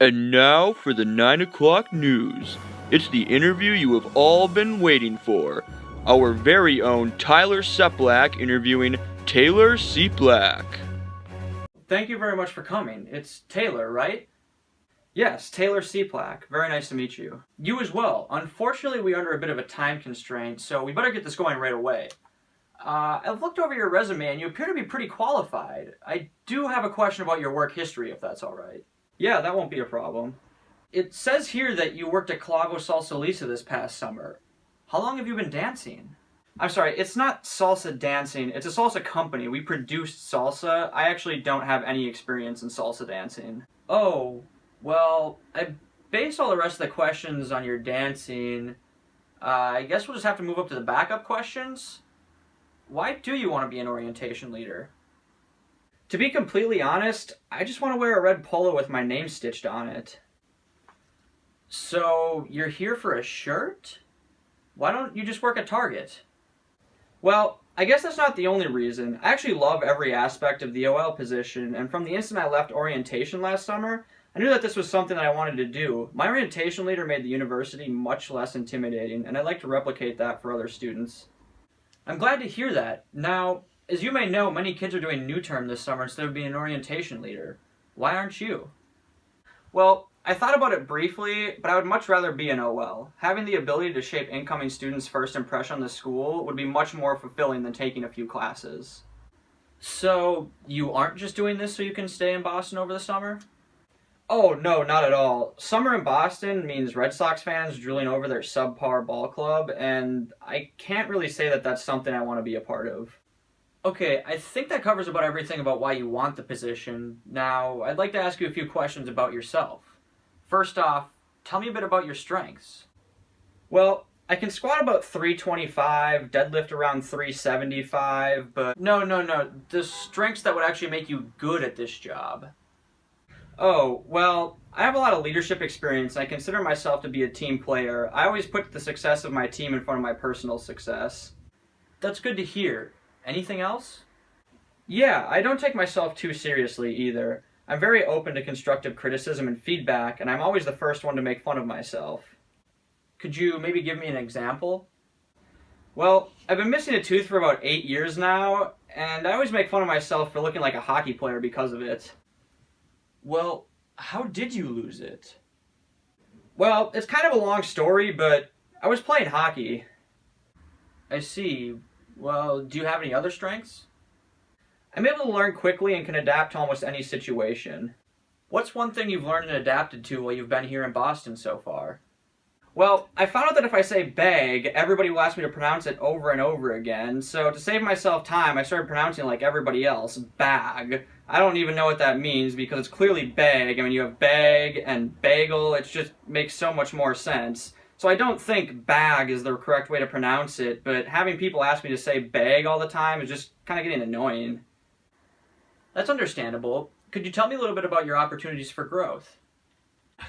And now for the 9 o'clock news. It's the interview you have all been waiting for. Our very own Tyler Seplak interviewing Taylor Seplak. Thank you very much for coming. It's Taylor, right? Yes, Taylor Seplak. Very nice to meet you. You as well. Unfortunately, we are under a bit of a time constraint, so we better get this going right away. I've looked over your resume and you appear to be pretty qualified. I do have a question about your work history, if that's alright. Yeah, that won't be a problem. It says here that you worked at Clavo Salsalisa this past summer. How long have you been dancing? I'm sorry, it's not salsa dancing, it's a salsa company. We produced salsa. I actually don't have any experience in salsa dancing. Oh, well, I based all the rest of the questions on your dancing. I guess we'll just have to move up to the backup questions. Why do you want to be an orientation leader? To be completely honest, I just want to wear a red polo with my name stitched on it. So, you're here for a shirt? Why don't you just work at Target? Well, I guess that's not the only reason. I actually love every aspect of the OL position, and from the instant I left orientation last summer, I knew that this was something that I wanted to do. My orientation leader made the university much less intimidating, and I'd like to replicate that for other students. I'm glad to hear that. Now, as you may know, many kids are doing new term this summer instead of being an orientation leader. Why aren't you? Well, I thought about it briefly, but I would much rather be an OL. Having the ability to shape incoming students' first impression on the school would be much more fulfilling than taking a few classes. So, you aren't just doing this so you can stay in Boston over the summer? Oh, no, not at all. Summer in Boston means Red Sox fans drooling over their subpar ball club, and I can't really say that that's something I want to be a part of. Okay, I think that covers about everything about why you want the position. Now, I'd like to ask you a few questions about yourself. First off, tell me a bit about your strengths. Well, I can squat about 325, deadlift around 375, but no. The strengths that would actually make you good at this job. Oh, well, I have a lot of leadership experience. I consider myself to be a team player. I always put the success of my team in front of my personal success. That's good to hear. Anything else? Yeah, I don't take myself too seriously either. I'm very open to constructive criticism and feedback, and I'm always the first one to make fun of myself. Could you maybe give me an example? Well, I've been missing a tooth for about 8 years now, and I always make fun of myself for looking like a hockey player because of it. Well, how did you lose it? Well, it's kind of a long story, but I was playing hockey. I see. Well, do you have any other strengths? I'm able to learn quickly and can adapt to almost any situation. What's one thing you've learned and adapted to while you've been here in Boston so far? Well, I found out that if I say bag, everybody will ask me to pronounce it over and over again, so to save myself time, I started pronouncing it like everybody else, bag. I don't even know what that means because it's clearly bag. I mean, you have bag and bagel, it just makes so much more sense. So I don't think bag is the correct way to pronounce it, but having people ask me to say bag all the time is just kind of getting annoying. That's understandable. Could you tell me a little bit about your opportunities for growth?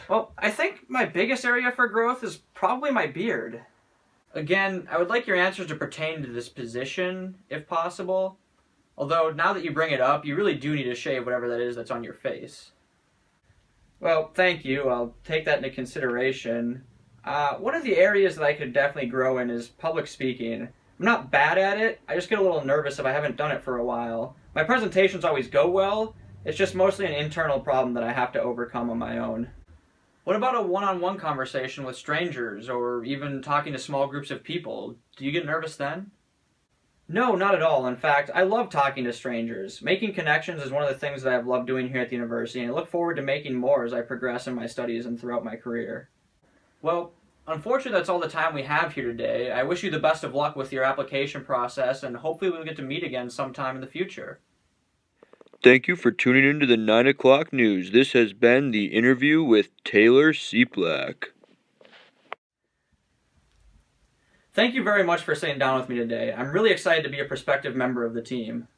Well, I think my biggest area for growth is probably my beard. Again, I would like your answers to pertain to this position, if possible. Although, now that you bring it up, you really do need to shave whatever that is that's on your face. Well, thank you. I'll take that into consideration. One of the areas that I could definitely grow in is public speaking. I'm not bad at it, I just get a little nervous if I haven't done it for a while. My presentations always go well, it's just mostly an internal problem that I have to overcome on my own. What about a one-on-one conversation with strangers, or even talking to small groups of people? Do you get nervous then? No, not at all. In fact, I love talking to strangers. Making connections is one of the things that I've loved doing here at the university, and I look forward to making more as I progress in my studies and throughout my career. Well, unfortunately that's all the time we have here today. I wish you the best of luck with your application process, and hopefully we'll get to meet again sometime in the future. Thank you for tuning into the 9 o'clock news. This has been the interview with Taylor Seplak. Thank you very much for sitting down with me today. I'm really excited to be a prospective member of the team.